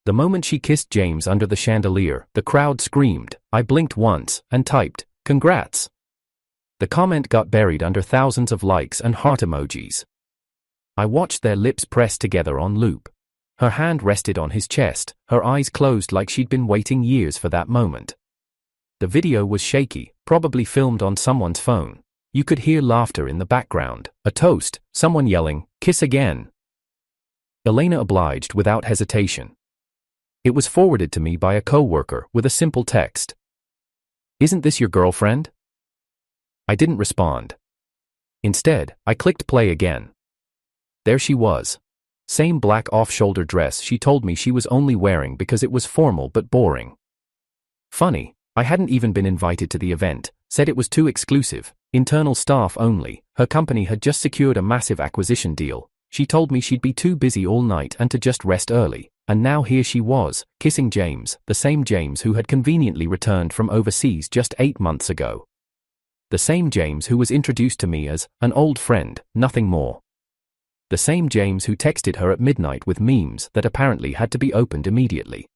The moment she kissed James under the chandelier, the crowd screamed. I blinked once and typed, "Congrats." The comment got buried under thousands of likes and heart emojis. I watched their lips press together on loop. Her hand rested on his chest, her eyes closed like she'd been waiting years for that moment. The video was shaky, probably filmed on someone's phone. You could hear laughter in the background, a toast, someone yelling, "Kiss again." Elena obliged without hesitation. It was forwarded to me by a co-worker with a simple text. "Isn't this your girlfriend?" I didn't respond. Instead, I clicked play again. There she was. Same black off-shoulder dress she told me she was only wearing because it was formal but boring. Funny, I hadn't even been invited to the event, said it was too exclusive, internal staff only. Her company had just secured a massive acquisition deal. She told me she'd be too busy all night and to just rest early. And now here she was, kissing James, the same James who had conveniently returned from overseas just 8 months ago. The same James who was introduced to me as an old friend, nothing more. The same James who texted her at midnight with memes that apparently had to be opened immediately.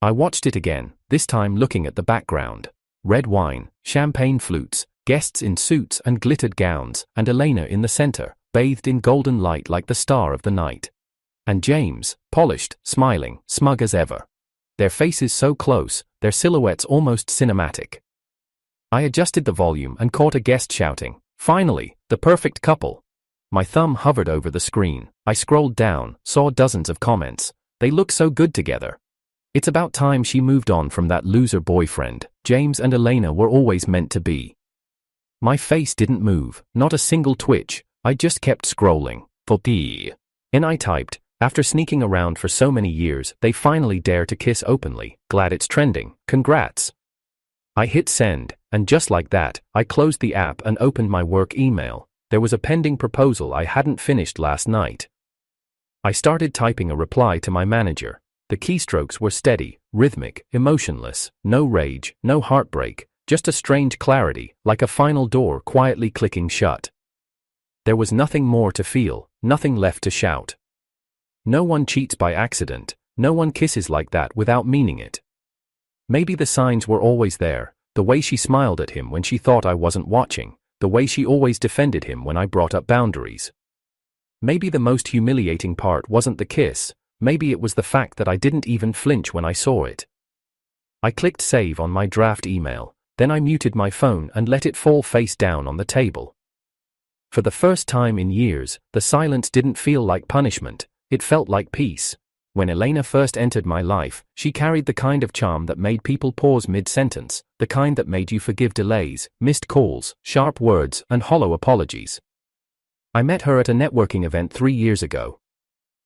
I watched it again, this time looking at the background. Red wine, champagne flutes, guests in suits and glittered gowns, and Elena in the center, bathed in golden light like the star of the night. And James, polished, smiling, smug as ever. Their faces so close, their silhouettes almost cinematic. I adjusted the volume and caught a guest shouting, "Finally, the perfect couple." My thumb hovered over the screen. I scrolled down, saw dozens of comments. "They look so good together. It's about time she moved on from that loser boyfriend. James and Elena were always meant to be." My face didn't move, not a single twitch. I just kept scrolling. And I typed, "After sneaking around for so many years, they finally dare to kiss openly. Glad it's trending. Congrats." I hit send, and just like that, I closed the app and opened my work email. There was a pending proposal I hadn't finished last night. I started typing a reply to my manager. The keystrokes were steady, rhythmic, emotionless, no rage, no heartbreak, just a strange clarity, like a final door quietly clicking shut. There was nothing more to feel, nothing left to shout. No one cheats by accident, no one kisses like that without meaning it. Maybe the signs were always there, the way she smiled at him when she thought I wasn't watching, the way she always defended him when I brought up boundaries. Maybe the most humiliating part wasn't the kiss, maybe it was the fact that I didn't even flinch when I saw it. I clicked save on my draft email, then I muted my phone and let it fall face down on the table. For the first time in years, the silence didn't feel like punishment. It felt like peace. When Elena first entered my life, she carried the kind of charm that made people pause mid-sentence, the kind that made you forgive delays, missed calls, sharp words, and hollow apologies. I met her at a networking event 3 years ago.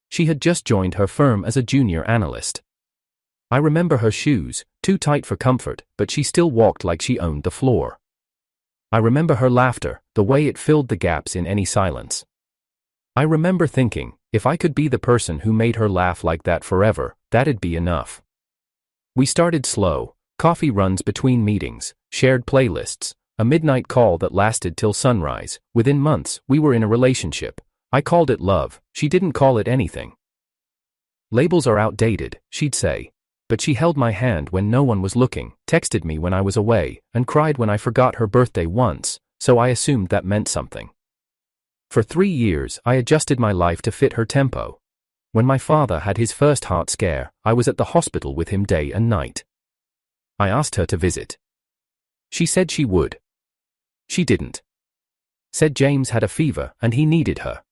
She had just joined her firm as a junior analyst. I remember her shoes, too tight for comfort, but she still walked like she owned the floor. I remember her laughter, the way it filled the gaps in any silence. I remember thinking, if I could be the person who made her laugh like that forever, that'd be enough. We started slow, coffee runs between meetings, shared playlists, a midnight call that lasted till sunrise. Within months, we were in a relationship. I called it love, she didn't call it anything. Labels are outdated, she'd say. But she held my hand when no one was looking, texted me when I was away, and cried when I forgot her birthday once, so I assumed that meant something. For 3 years, I adjusted my life to fit her tempo. When my father had his first heart scare, I was at the hospital with him day and night. I asked her to visit. She said she would. She didn't. Said James had a fever and he needed her.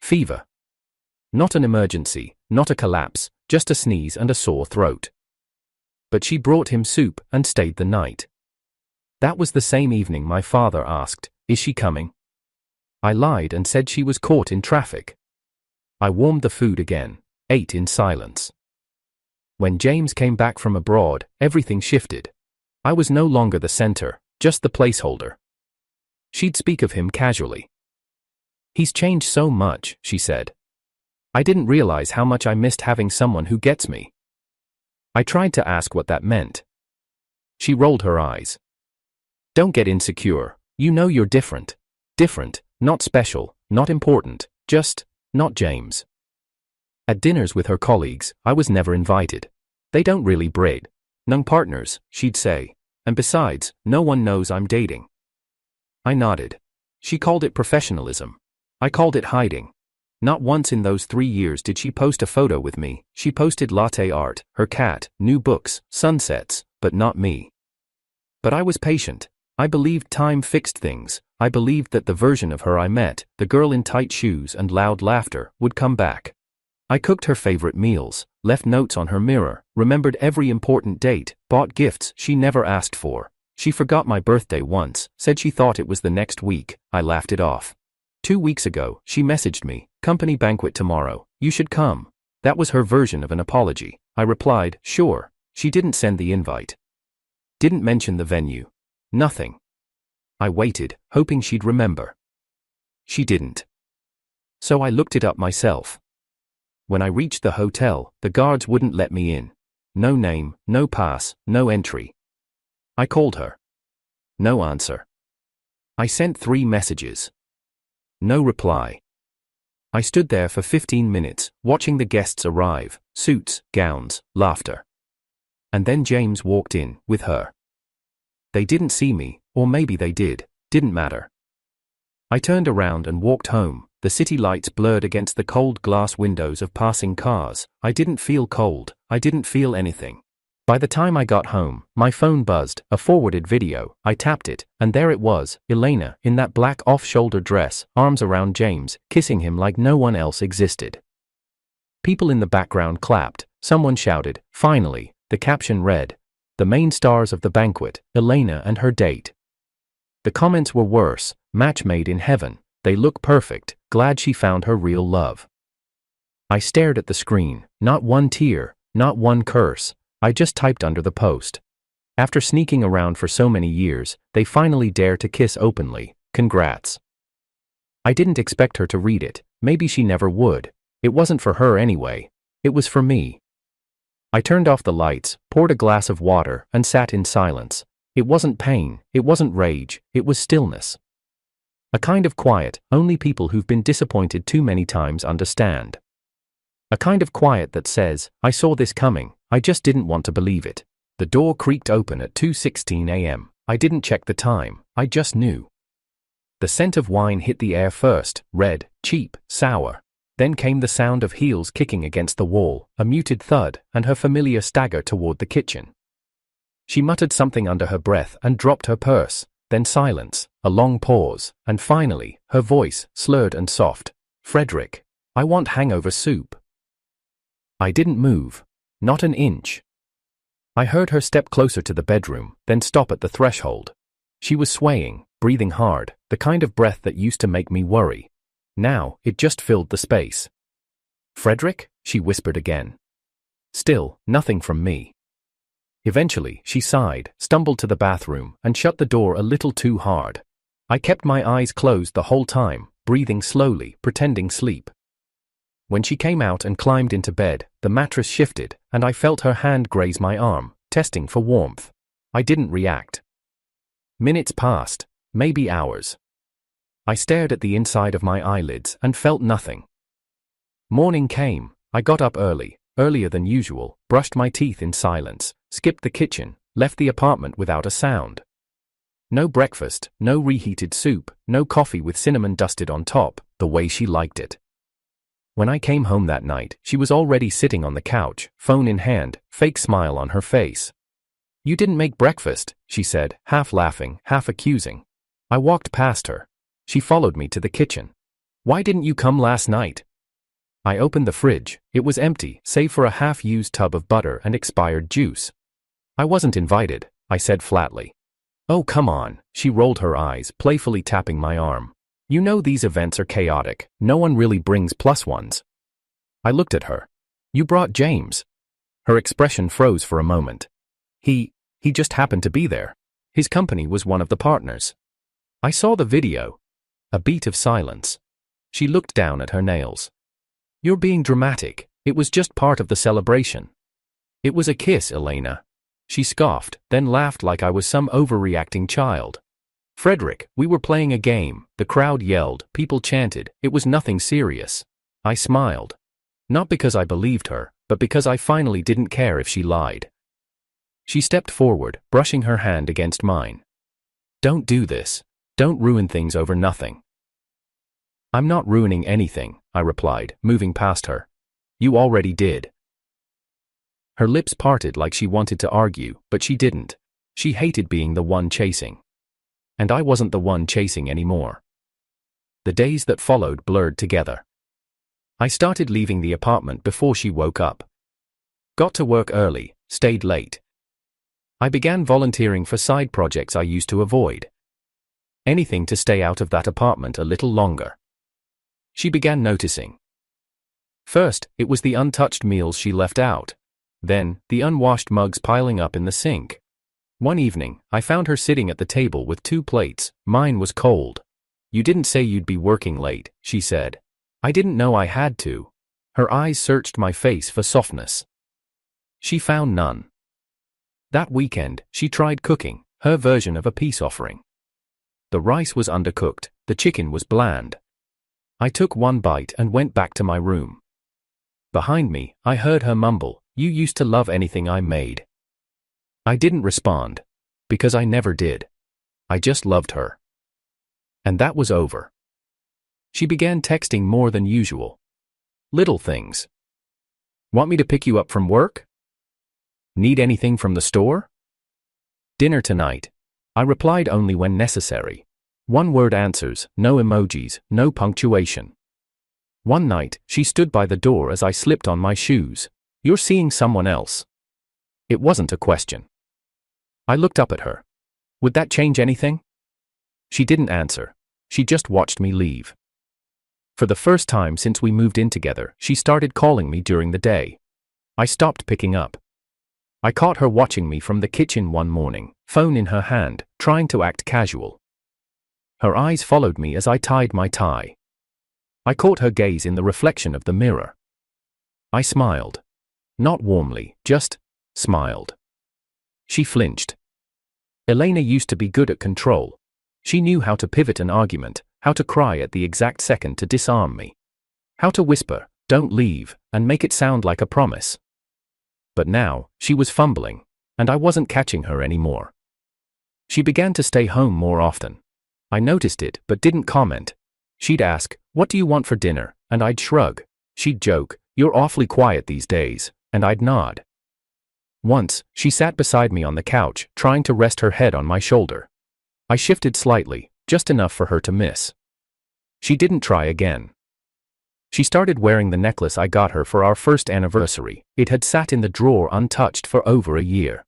Fever. Not an emergency, not a collapse, just a sneeze and a sore throat. But she brought him soup and stayed the night. That was the same evening my father asked, "Is she coming?" I lied and said she was caught in traffic. I warmed the food again, ate in silence. When James came back from abroad, everything shifted. I was no longer the center, just the placeholder. She'd speak of him casually. "He's changed so much," she said. I didn't realize how much I missed having someone who gets me. I tried to ask what that meant. She rolled her eyes. "Don't get insecure, you know you're different. Different. Not special, not important, just, not James." At dinners with her colleagues, I was never invited. They don't really breed. Nung partners, she'd say. And besides, no one knows I'm dating. I nodded. She called it professionalism. I called it hiding. Not once in those 3 years did she post a photo with me. She posted latte art, her cat, new books, sunsets, but not me. But I was patient. I believed time fixed things. I believed that the version of her I met, the girl in tight shoes and loud laughter, would come back. I cooked her favorite meals, left notes on her mirror, remembered every important date, bought gifts she never asked for. She forgot my birthday once, said she thought it was the next week. I laughed it off. 2 weeks ago, she messaged me, "Company banquet tomorrow, you should come." That was her version of an apology. I replied, "Sure." She didn't send the invite. Didn't mention the venue. Nothing. I waited, hoping she'd remember. She didn't. So I looked it up myself. When I reached the hotel, the guards wouldn't let me in. No name, no pass, no entry. I called her. No answer. I sent 3 messages. No reply. I stood there for 15 minutes, watching the guests arrive, suits, gowns, laughter. And then James walked in, with her. They didn't see me, or maybe they did, didn't matter. I turned around and walked home, the city lights blurred against the cold glass windows of passing cars. I didn't feel cold, I didn't feel anything. By the time I got home, my phone buzzed, a forwarded video. I tapped it, and there it was, Elena, in that black off-shoulder dress, arms around James, kissing him like no one else existed. People in the background clapped, someone shouted, "Finally." The caption read, "The main stars of the banquet, Elena and her date." The comments were worse, "Match made in heaven, they look perfect, glad she found her real love." I stared at the screen, not one tear, not one curse. I just typed under the post. After sneaking around for so many years, they finally dare to kiss openly. Congrats. I didn't expect her to read it. Maybe she never would. It wasn't for her anyway. It was for me. I turned off the lights, poured a glass of water, and sat in silence. It wasn't pain, it wasn't rage, it was stillness. A kind of quiet only people who've been disappointed too many times understand. A kind of quiet that says, "I saw this coming, I just didn't want to believe it." The door creaked open at 2:16 a.m. I didn't check the time, I just knew. The scent of wine hit the air first, red, cheap, sour. Then came the sound of heels kicking against the wall, a muted thud, and her familiar stagger toward the kitchen. She muttered something under her breath and dropped her purse, then silence, a long pause, and finally, her voice, slurred and soft. "Frederick, I want hangover soup." I didn't move. Not an inch. I heard her step closer to the bedroom, then stop at the threshold. She was swaying, breathing hard, the kind of breath that used to make me worry. Now, it just filled the space. "Frederick?" she whispered again. Still, nothing from me. Eventually, she sighed, stumbled to the bathroom, and shut the door a little too hard. I kept my eyes closed the whole time, breathing slowly, pretending sleep. When she came out and climbed into bed, the mattress shifted, and I felt her hand graze my arm, testing for warmth. I didn't react. Minutes passed, maybe hours. I stared at the inside of my eyelids and felt nothing. Morning came. I got up early, earlier than usual, brushed my teeth in silence, skipped the kitchen, left the apartment without a sound. No breakfast, no reheated soup, no coffee with cinnamon dusted on top, the way she liked it. When I came home that night, she was already sitting on the couch, phone in hand, fake smile on her face. "You didn't make breakfast," she said, half laughing, half accusing. I walked past her. She followed me to the kitchen. "Why didn't you come last night?" I opened the fridge. It was empty, save for a half-used tub of butter and expired juice. "I wasn't invited," I said flatly. "Oh, come on," she rolled her eyes, playfully tapping my arm. "You know these events are chaotic. No one really brings plus ones." I looked at her. "You brought James." Her expression froze for a moment. He just happened to be there. His company was one of the partners. I saw the video." A beat of silence. She looked down at her nails. "You're being dramatic. It was just part of the celebration." "It was a kiss, Elena." She scoffed, then laughed like I was some overreacting child. "Frederick, we were playing a game. The crowd yelled, people chanted. It was nothing serious." I smiled. Not because I believed her, but because I finally didn't care if she lied. She stepped forward, brushing her hand against mine. Don't do this. Don't ruin things over nothing. I'm not ruining anything, I replied, moving past her. You already did. Her lips parted like she wanted to argue, but she didn't. She hated being the one chasing. And I wasn't the one chasing anymore. The days that followed blurred together. I started leaving the apartment before she woke up. Got to work early, stayed late. I began volunteering for side projects I used to avoid. Anything to stay out of that apartment a little longer. She began noticing. First, it was the untouched meals she left out. Then, the unwashed mugs piling up in the sink. One evening, I found her sitting at the table with 2 plates. Mine was cold. You didn't say you'd be working late, she said. I didn't know I had to. Her eyes searched my face for softness. She found none. That weekend, she tried cooking, her version of a peace offering. The rice was undercooked, the chicken was bland. I took one bite and went back to my room. Behind me, I heard her mumble, "You used to love anything I made." I didn't respond. Because I never did. I just loved her. And that was over. She began texting more than usual. Little things. Want me to pick you up from work? Need anything from the store? Dinner tonight. I replied only when necessary. One-word answers, no emojis, no punctuation. One night, she stood by the door as I slipped on my shoes. You're seeing someone else. It wasn't a question. I looked up at her. Would that change anything? She didn't answer. She just watched me leave. For the first time since we moved in together, she started calling me during the day. I stopped picking up. I caught her watching me from the kitchen one morning, phone in her hand, trying to act casual. Her eyes followed me as I tied my tie. I caught her gaze in the reflection of the mirror. I smiled. Not warmly, just smiled. She flinched. Elena used to be good at control. She knew how to pivot an argument, how to cry at the exact second to disarm me. How to whisper, "Don't leave," and make it sound like a promise. But now, she was fumbling, and I wasn't catching her anymore. She began to stay home more often. I noticed it but didn't comment. She'd ask, "What do you want for dinner?" and I'd shrug. She'd joke, "You're awfully quiet these days," and I'd nod. Once, she sat beside me on the couch, trying to rest her head on my shoulder. I shifted slightly, just enough for her to miss. She didn't try again. She started wearing the necklace I got her for our first anniversary. It had sat in the drawer untouched for over a year.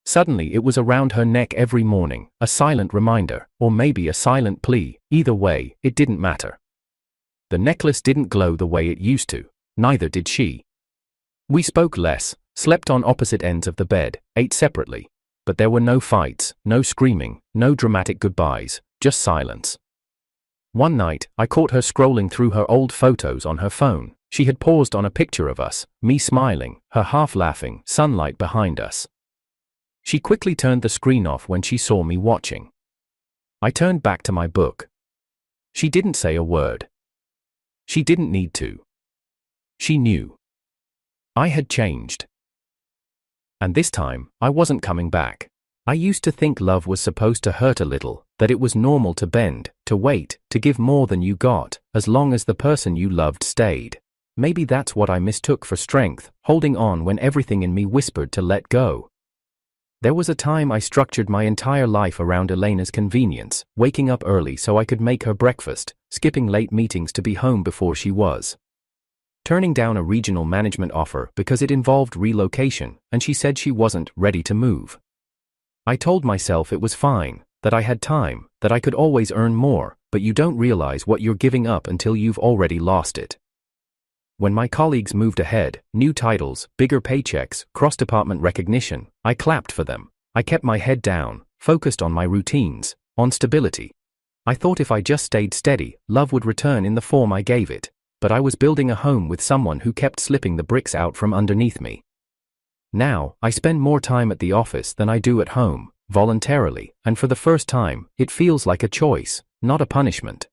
Suddenly it was around her neck every morning, a silent reminder, or maybe a silent plea. Either way, it didn't matter. The necklace didn't glow the way it used to, neither did she. We spoke less, slept on opposite ends of the bed, ate separately. But there were no fights, no screaming, no dramatic goodbyes, just silence. One night, I caught her scrolling through her old photos on her phone. She had paused on a picture of us, me smiling, her half laughing, sunlight behind us. She quickly turned the screen off when she saw me watching. I turned back to my book. She didn't say a word. She didn't need to. She knew. I had changed. And this time, I wasn't coming back. I used to think love was supposed to hurt a little, that it was normal to bend, to wait, to give more than you got, as long as the person you loved stayed. Maybe that's what I mistook for strength, holding on when everything in me whispered to let go. There was a time I structured my entire life around Elena's convenience, waking up early so I could make her breakfast, skipping late meetings to be home before she was. Turning down a regional management offer because it involved relocation, and she said she wasn't ready to move. I told myself it was fine, that I had time, that I could always earn more, but you don't realize what you're giving up until you've already lost it. When my colleagues moved ahead, new titles, bigger paychecks, cross-department recognition, I clapped for them. I kept my head down, focused on my routines, on stability. I thought if I just stayed steady, love would return in the form I gave it. But I was building a home with someone who kept slipping the bricks out from underneath me. Now, I spend more time at the office than I do at home, voluntarily, and for the first time, it feels like a choice, not a punishment.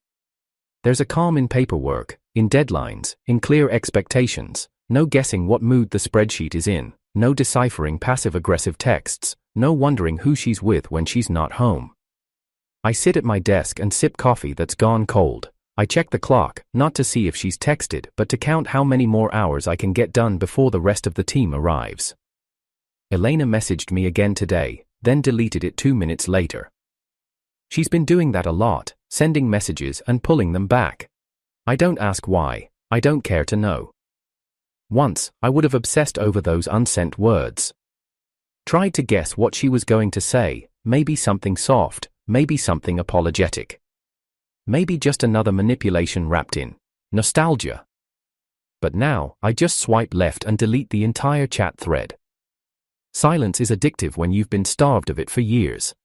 There's a calm in paperwork, in deadlines, in clear expectations, no guessing what mood the spreadsheet is in, no deciphering passive-aggressive texts, no wondering who she's with when she's not home. I sit at my desk and sip coffee that's gone cold. I check the clock, not to see if she's texted, but to count how many more hours I can get done before the rest of the team arrives. Elena messaged me again today, then deleted it 2 minutes later. She's been doing that a lot, sending messages and pulling them back. I don't ask why, I don't care to know. Once, I would have obsessed over those unsent words. Tried to guess what she was going to say, maybe something soft, maybe something apologetic. Maybe just another manipulation wrapped in nostalgia. But now, I just swipe left and delete the entire chat thread. Silence is addictive when you've been starved of it for years.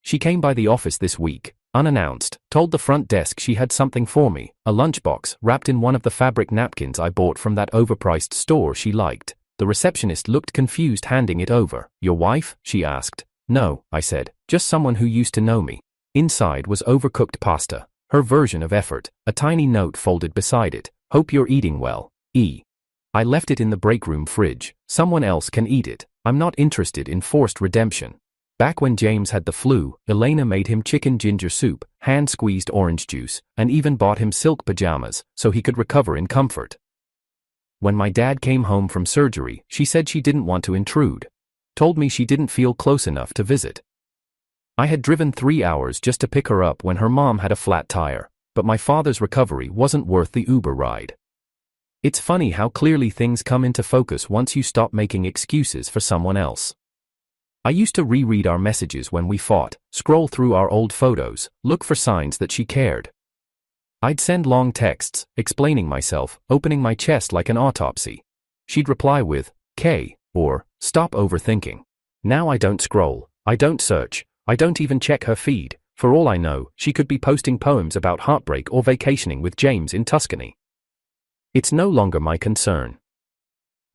She came by the office this week, unannounced, told the front desk she had something for me, a lunchbox wrapped in one of the fabric napkins I bought from that overpriced store she liked. The receptionist looked confused handing it over. "Your wife?" she asked. "No," I said, "just someone who used to know me." Inside was overcooked pasta, her version of effort, a tiny note folded beside it. "Hope you're eating well, E." I left it in the break room fridge. Someone else can eat it. I'm not interested in forced redemption. Back when James had the flu, Elena made him chicken ginger soup, hand-squeezed orange juice, and even bought him silk pajamas so he could recover in comfort. When my dad came home from surgery, she said she didn't want to intrude. Told me she didn't feel close enough to visit. I had driven 3 hours just to pick her up when her mom had a flat tire, but my father's recovery wasn't worth the Uber ride. It's funny how clearly things come into focus once you stop making excuses for someone else. I used to reread our messages when we fought, scroll through our old photos, look for signs that she cared. I'd send long texts, explaining myself, opening my chest like an autopsy. She'd reply with, "K," or, "Stop overthinking." Now I don't scroll, I don't search, I don't even check her feed. For all I know, she could be posting poems about heartbreak or vacationing with James in Tuscany. It's no longer my concern.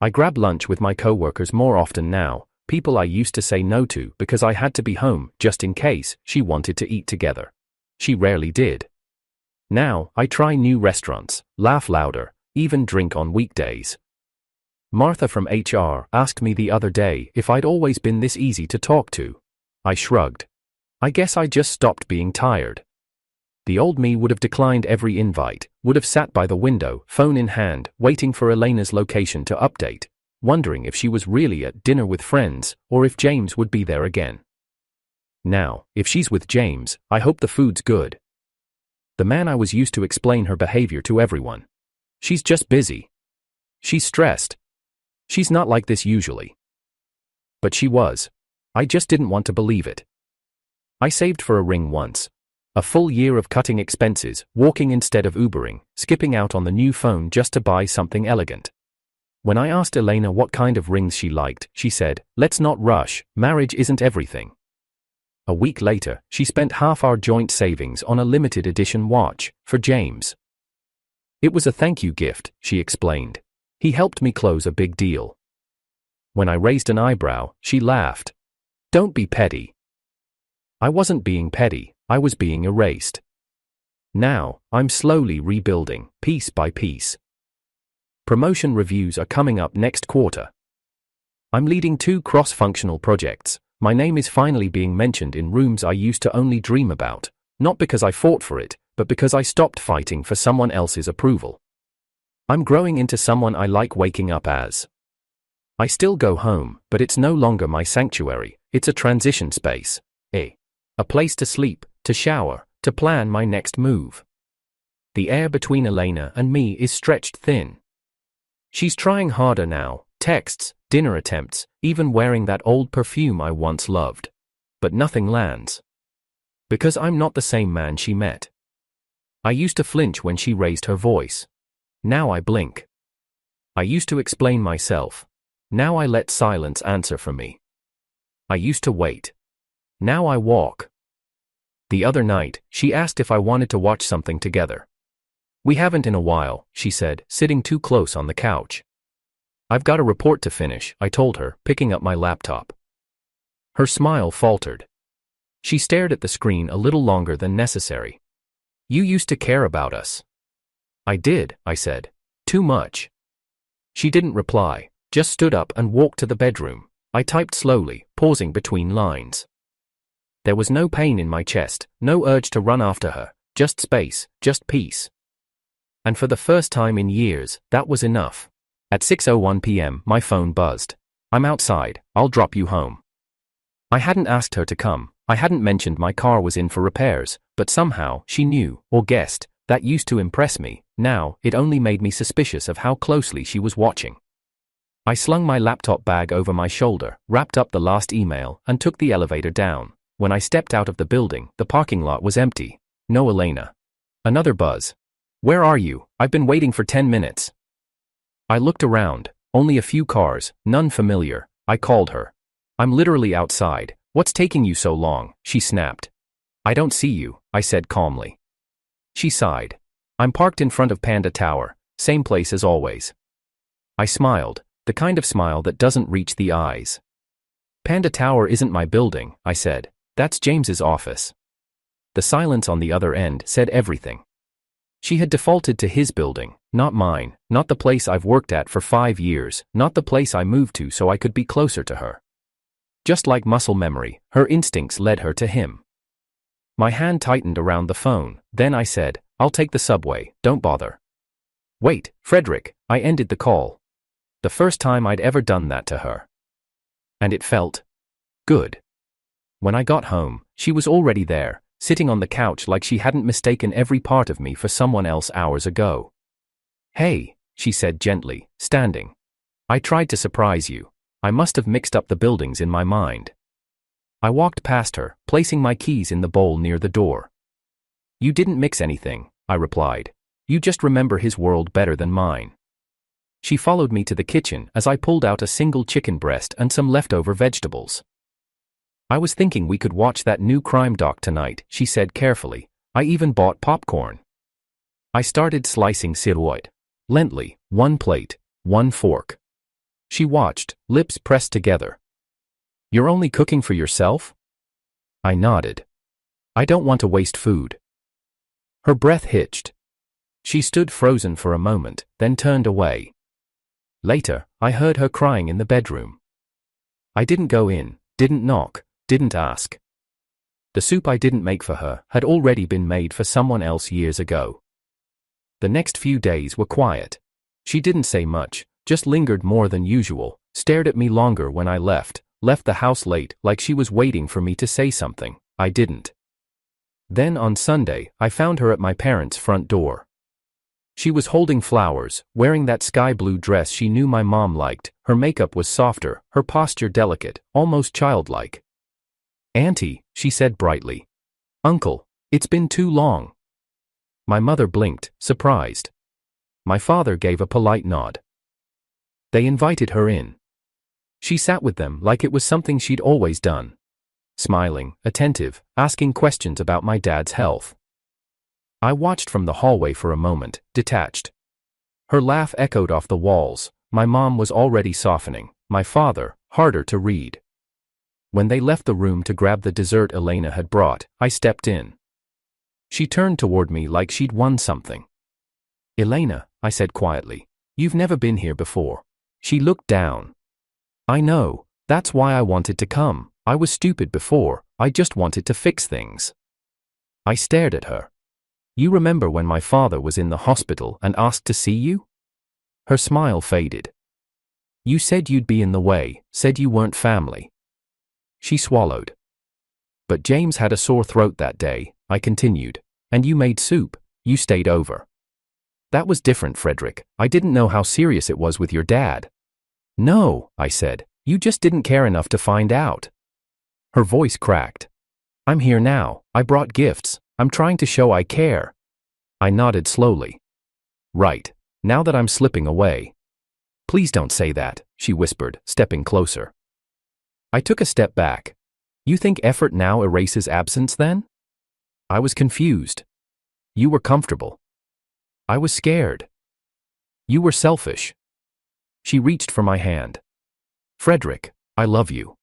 I grab lunch with my coworkers more often now, people I used to say no to because I had to be home just in case she wanted to eat together. She rarely did. Now, I try new restaurants, laugh louder, even drink on weekdays. Martha from HR asked me the other day if I'd always been this easy to talk to. I shrugged. I guess I just stopped being tired. The old me would have declined every invite, would have sat by the window, phone in hand, waiting for Elena's location to update, wondering if she was really at dinner with friends, or if James would be there again. Now, if she's with James, I hope the food's good. The man I was used to explain her behavior to everyone. She's just busy. She's stressed. She's not like this usually. But she was. I just didn't want to believe it. I saved for a ring once. A full year of cutting expenses, walking instead of Ubering, skipping out on the new phone just to buy something elegant. When I asked Elena what kind of rings she liked, she said, "Let's not rush, marriage isn't everything." A week later, she spent half our joint savings on a limited edition watch, for James. It was a thank you gift, she explained. He helped me close a big deal. When I raised an eyebrow, she laughed. "Don't be petty." I wasn't being petty, I was being erased. Now, I'm slowly rebuilding, piece by piece. Promotion reviews are coming up next quarter. I'm leading 2 cross-functional projects. My name is finally being mentioned in rooms I used to only dream about, not because I fought for it, but because I stopped fighting for someone else's approval. I'm growing into someone I like waking up as. I still go home, but it's no longer my sanctuary, it's a transition space. A place to sleep, to shower, to plan my next move. The air between Elena and me is stretched thin. She's trying harder now, texts, dinner attempts, even wearing that old perfume I once loved. But nothing lands. Because I'm not the same man she met. I used to flinch when she raised her voice. Now I blink. I used to explain myself. Now I let silence answer for me. I used to wait. Now I walk. The other night, she asked if I wanted to watch something together. "We haven't in a while," she said, sitting too close on the couch. "I've got a report to finish," I told her, picking up my laptop. Her smile faltered. She stared at the screen a little longer than necessary. You used to care about us. I did, I said. Too much. She didn't reply, just stood up and walked to the bedroom. I typed slowly, pausing between lines. There was no pain in my chest, no urge to run after her, just space, just peace. And for the first time in years, that was enough. At 6:01 p.m., my phone buzzed. I'm outside, I'll drop you home. I hadn't asked her to come, I hadn't mentioned my car was in for repairs, but somehow, she knew, or guessed. That used to impress me. Now, it only made me suspicious of how closely she was watching. I slung my laptop bag over my shoulder, wrapped up the last email, and took the elevator down. When I stepped out of the building, the parking lot was empty. No Elena. Another buzz. Where are you? I've been waiting for 10 minutes. I looked around. Only a few cars, none familiar. I called her. I'm literally outside. What's taking you so long? She snapped. I don't see you, I said calmly. She sighed. I'm parked in front of Panda Tower, same place as always. I smiled, the kind of smile that doesn't reach the eyes. Panda Tower isn't my building, I said. That's James's office. The silence on the other end said everything. She had defaulted to his building, not mine, not the place I've worked at for 5 years, not the place I moved to so I could be closer to her. Just like muscle memory, her instincts led her to him. My hand tightened around the phone, then I said, I'll take the subway, don't bother. Wait, Frederick, I ended the call. The first time I'd ever done that to her. And it felt good. When I got home, she was already there, sitting on the couch like she hadn't mistaken every part of me for someone else hours ago. Hey, she said gently, standing. I tried to surprise you. I must have mixed up the buildings in my mind. I walked past her, placing my keys in the bowl near the door. You didn't mix anything, I replied. You just remember his world better than mine. She followed me to the kitchen as I pulled out a single chicken breast and some leftover vegetables. I was thinking we could watch that new crime doc tonight, she said carefully. I even bought popcorn. I started slicing cirouette. Lently, one plate, one fork. She watched, lips pressed together. You're only cooking for yourself? I nodded. I don't want to waste food. Her breath hitched. She stood frozen for a moment, then turned away. Later, I heard her crying in the bedroom. I didn't go in, didn't knock, didn't ask. The soup I didn't make for her had already been made for someone else years ago. The next few days were quiet. She didn't say much, just lingered more than usual, stared at me longer when I left the house late like she was waiting for me to say something. I didn't. Then on Sunday, I found her at my parents' front door. She was holding flowers, wearing that sky blue dress she knew my mom liked. Her makeup was softer, her posture delicate, almost childlike. Auntie, she said brightly. Uncle, it's been too long. My mother blinked, surprised. My father gave a polite nod. They invited her in. She sat with them like it was something she'd always done. Smiling, attentive, asking questions about my dad's health. I watched from the hallway for a moment, detached. Her laugh echoed off the walls. My mom was already softening, my father, harder to read. When they left the room to grab the dessert Elena had brought, I stepped in. She turned toward me like she'd won something. Elena, I said quietly, you've never been here before. She looked down. I know, that's why I wanted to come. I was stupid before, I just wanted to fix things. I stared at her. You remember when my father was in the hospital and asked to see you? Her smile faded. You said you'd be in the way, said you weren't family. She swallowed. But James had a sore throat that day, I continued. And you made soup, you stayed over. That was different, Frederick. I didn't know how serious it was with your dad. No, I said, you just didn't care enough to find out. Her voice cracked. I'm here now, I brought gifts, I'm trying to show I care. I nodded slowly. Right, now that I'm slipping away. Please don't say that, she whispered, stepping closer. I took a step back. You think effort now erases absence then? I was confused. You were comfortable. I was scared. You were selfish. She reached for my hand. Frederick, I love you.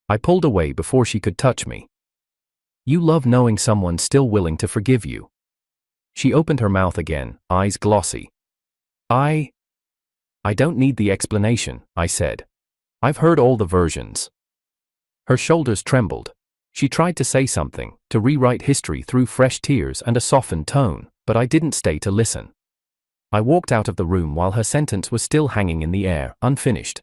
I pulled away before she could touch me. You love knowing someone's still willing to forgive you. She opened her mouth again, eyes glossy. I don't need the explanation, I said. I've heard all the versions. Her shoulders trembled. She tried to say something, to rewrite history through fresh tears and a softened tone, but I didn't stay to listen. I walked out of the room while her sentence was still hanging in the air, unfinished.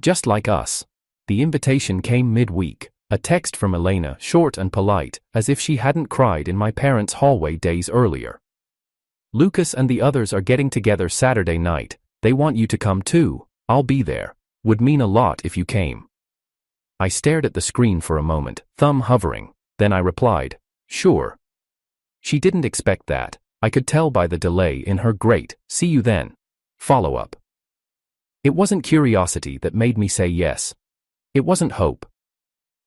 Just like us. The invitation came midweek, a text from Elena, short and polite, as if she hadn't cried in my parents' hallway days earlier. Lucas and the others are getting together Saturday night. They want you to come too. I'll be there. Would mean a lot if you came. I stared at the screen for a moment, thumb hovering. Then I replied, sure. She didn't expect that. I could tell by the delay in her great, see you then. Follow-up. It wasn't curiosity that made me say yes. It wasn't hope.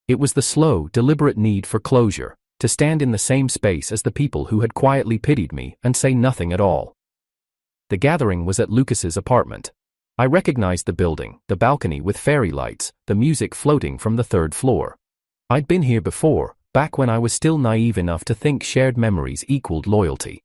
It was the slow, deliberate need for closure, to stand in the same space as the people who had quietly pitied me and say nothing at all. The gathering was at Lucas's apartment. I recognized the building, the balcony with fairy lights, the music floating from the third floor. I'd been here before, back when I was still naive enough to think shared memories equaled loyalty.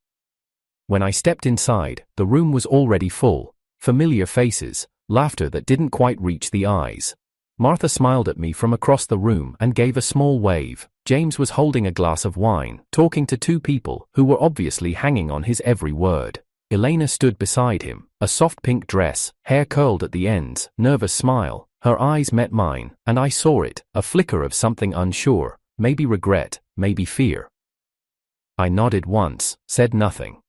When I stepped inside, the room was already full, familiar faces, laughter that didn't quite reach the eyes. Martha smiled at me from across the room and gave a small wave. James was holding a glass of wine, talking to two people who were obviously hanging on his every word. Elena stood beside him, a soft pink dress, hair curled at the ends, nervous smile. Her eyes met mine, and I saw it, a flicker of something unsure, maybe regret, maybe fear. I nodded once, said nothing.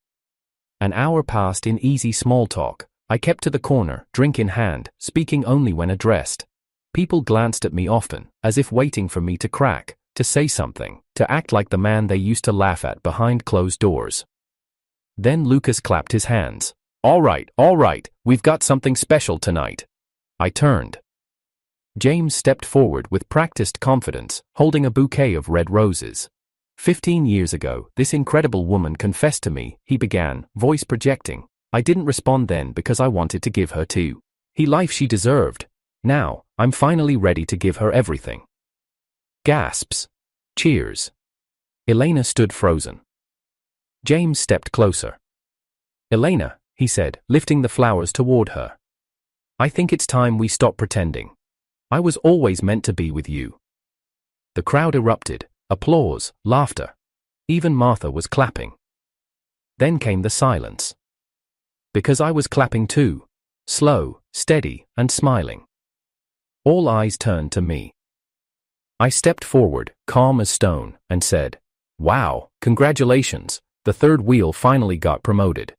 An hour passed in easy small talk. I kept to the corner, drink in hand, speaking only when addressed. People glanced at me often, as if waiting for me to crack, to say something, to act like the man they used to laugh at behind closed doors. Then Lucas clapped his hands. All right, we've got something special tonight. I turned. James stepped forward with practiced confidence, holding a bouquet of red roses. 15 years ago, this incredible woman confessed to me, he began, voice projecting. I didn't respond then because I wanted to give her the life she deserved. Now, I'm finally ready to give her everything. Gasps. Cheers. Elena stood frozen. James stepped closer. Elena, he said, lifting the flowers toward her. I think it's time we stop pretending. I was always meant to be with you. The crowd erupted, applause, laughter. Even Martha was clapping. Then came the silence. Because I was clapping too. Slow, steady, and smiling. All eyes turned to me. I stepped forward, calm as stone, and said, wow, congratulations. The third wheel finally got promoted.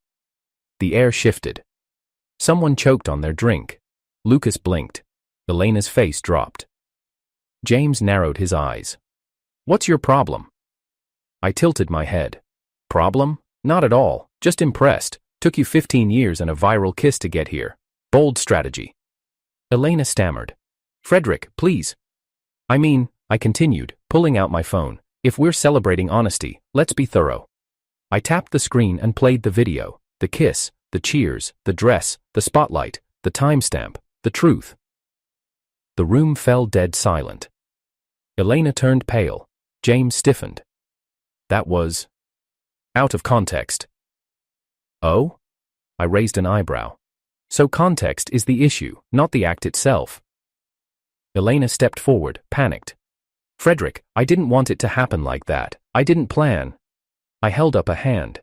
The air shifted. Someone choked on their drink. Lucas blinked. Elena's face dropped. James narrowed his eyes. What's your problem? I tilted my head. Problem? Not at all, just impressed. Took you 15 years and a viral kiss to get here. Bold strategy. Elena stammered. Frederick, please. I continued, pulling out my phone. If we're celebrating honesty, let's be thorough. I tapped the screen and played the video, the kiss, the cheers, the dress, the spotlight, the timestamp, the truth. The room fell dead silent. Elena turned pale. James stiffened. That was out of context. Oh? I raised an eyebrow. So context is the issue, not the act itself. Elena stepped forward, panicked. Frederick, I didn't want it to happen like that. I didn't plan. I held up a hand.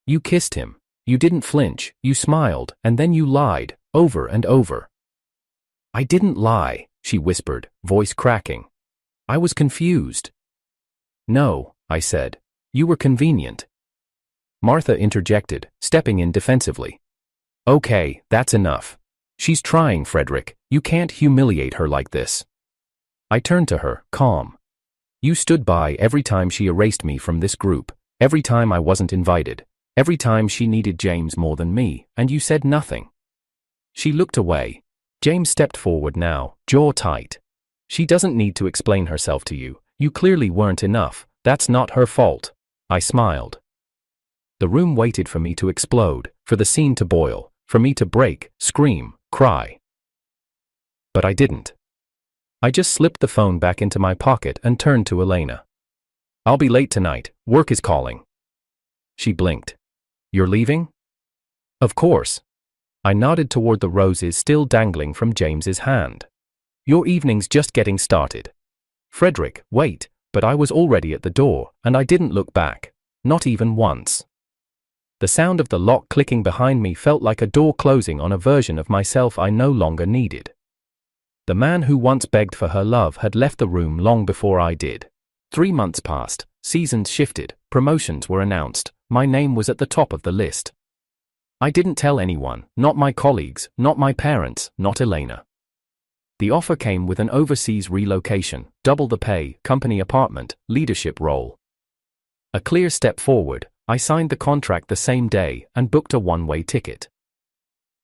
You kissed him. You didn't flinch, you smiled, and then you lied, over and over. I didn't lie, she whispered, voice cracking. I was confused. No, I said. You were convenient. Martha interjected, stepping in defensively. Okay, that's enough. She's trying, Frederick. You can't humiliate her like this. I turned to her, calm. You stood by every time she erased me from this group. Every time I wasn't invited, every time she needed James more than me, and you said nothing. She looked away. James stepped forward now, jaw tight. She doesn't need to explain herself to you. You clearly weren't enough. That's not her fault. I smiled. The room waited for me to explode, for the scene to boil, for me to break, scream, cry. But I didn't. I just slipped the phone back into my pocket and turned to Elena. I'll be late tonight, work is calling. She blinked. You're leaving? Of course. I nodded toward the roses still dangling from James's hand. Your evening's just getting started. Frederick, wait, but I was already at the door, and I didn't look back. Not even once. The sound of the lock clicking behind me felt like a door closing on a version of myself I no longer needed. The man who once begged for her love had left the room long before I did. 3 months passed, seasons shifted, promotions were announced, my name was at the top of the list. I didn't tell anyone, not my colleagues, not my parents, not Elena. The offer came with an overseas relocation, double the pay, company apartment, leadership role. A clear step forward, I signed the contract the same day and booked a one-way ticket.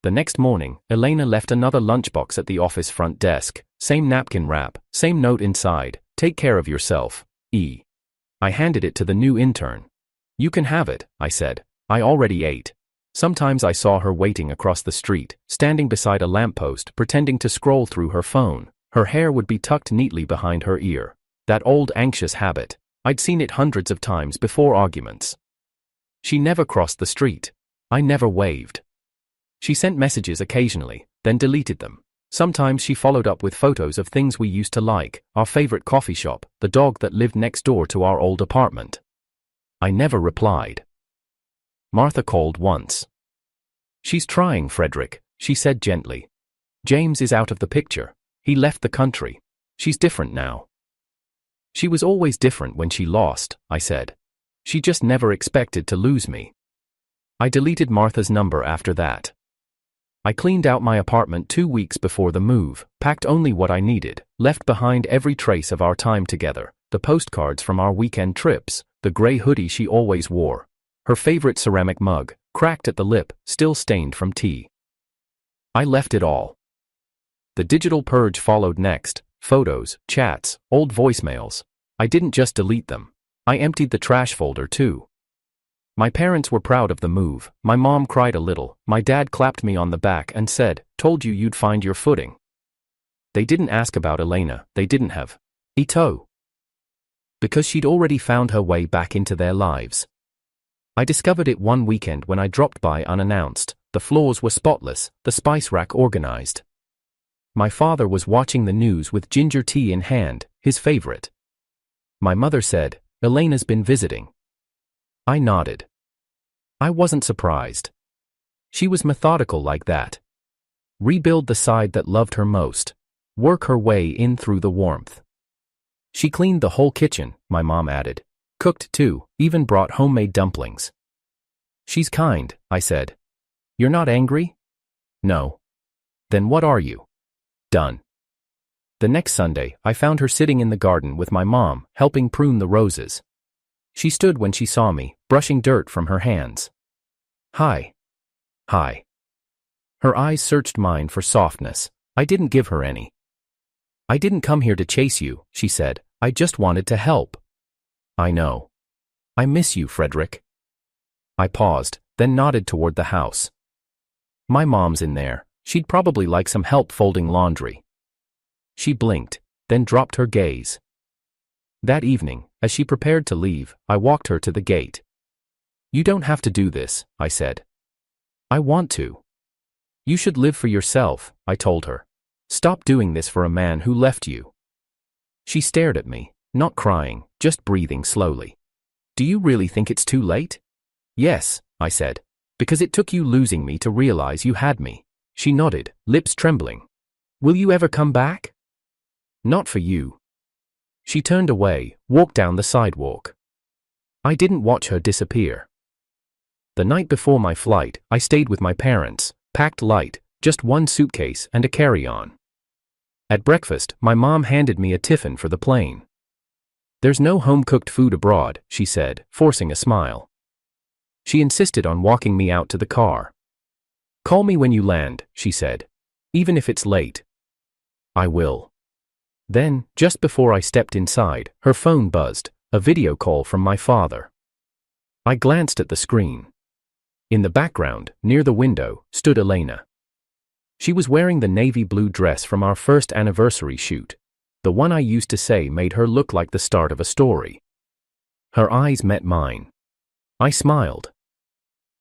The next morning, Elena left another lunchbox at the office front desk, same napkin wrap, same note inside, take care of yourself, E. I handed it to the new intern. You can have it, I said. I already ate. Sometimes I saw her waiting across the street, standing beside a lamppost, pretending to scroll through her phone. Her hair would be tucked neatly behind her ear. That old anxious habit. I'd seen it hundreds of times before arguments. She never crossed the street. I never waved. She sent messages occasionally, then deleted them. Sometimes she followed up with photos of things we used to like, our favorite coffee shop, the dog that lived next door to our old apartment. I never replied. Martha called once. She's trying, Frederick, she said gently. James is out of the picture. He left the country. She's different now. She was always different when she lost, I said. She just never expected to lose me. I deleted Martha's number after that. I cleaned out my apartment 2 weeks before the move, packed only what I needed, left behind every trace of our time together, the postcards from our weekend trips, the gray hoodie she always wore, her favorite ceramic mug, cracked at the lip, still stained from tea. I left it all. The digital purge followed next, photos, chats, old voicemails. I didn't just delete them. I emptied the trash folder too. My parents were proud of the move, my mom cried a little, my dad clapped me on the back and said, told you you'd find your footing. They didn't ask about Elena, they didn't have. Ito. Because she'd already found her way back into their lives. I discovered it one weekend when I dropped by unannounced. The floors were spotless, the spice rack organized. My father was watching the news with ginger tea in hand, his favorite. My mother said, Elena's been visiting. I nodded. I wasn't surprised. She was methodical like that. Rebuild the side that loved her most. Work her way in through the warmth. She cleaned the whole kitchen, my mom added. Cooked too, even brought homemade dumplings. She's kind, I said. You're not angry? No. Then what are you? Done. The next Sunday, I found her sitting in the garden with my mom, helping prune the roses. She stood when she saw me, brushing dirt from her hands. Hi. Hi. Her eyes searched mine for softness. I didn't give her any. I didn't come here to chase you, she said. I just wanted to help. I know. I miss you, Frederick. I paused, then nodded toward the house. My mom's in there. She'd probably like some help folding laundry. She blinked, then dropped her gaze. That evening, as she prepared to leave, I walked her to the gate. You don't have to do this, I said. I want to. You should live for yourself, I told her. Stop doing this for a man who left you. She stared at me, not crying, just breathing slowly. Do you really think it's too late? Yes, I said. Because it took you losing me to realize you had me. She nodded, lips trembling. Will you ever come back? Not for you. She turned away, walked down the sidewalk. I didn't watch her disappear. The night before my flight, I stayed with my parents, packed light, just one suitcase and a carry-on. At breakfast, my mom handed me a tiffin for the plane. There's no home-cooked food abroad, she said, forcing a smile. She insisted on walking me out to the car. Call me when you land, she said. Even if it's late. I will. Then, just before I stepped inside, her phone buzzed, a video call from my father. I glanced at the screen. In the background, near the window, stood Elena. She was wearing the navy blue dress from our first anniversary shoot, the one I used to say made her look like the start of a story. Her eyes met mine. I smiled.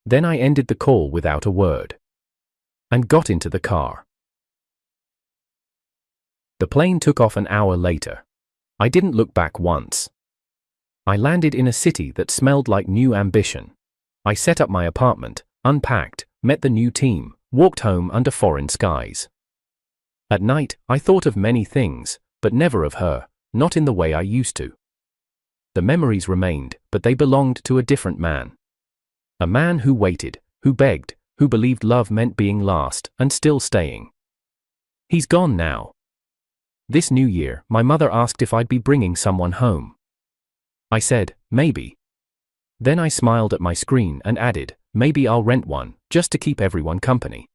Then I ended the call without a word. And got into the car. The plane took off an hour later. I didn't look back once. I landed in a city that smelled like new ambition. I set up my apartment, unpacked, met the new team, walked home under foreign skies. At night, I thought of many things, but never of her, not in the way I used to. The memories remained, but they belonged to a different man. A man who waited, who begged, who believed love meant being last and still staying. He's gone now. This New Year, my mother asked if I'd be bringing someone home. I said, maybe. Then I smiled at my screen and added, maybe I'll rent one, just to keep everyone company.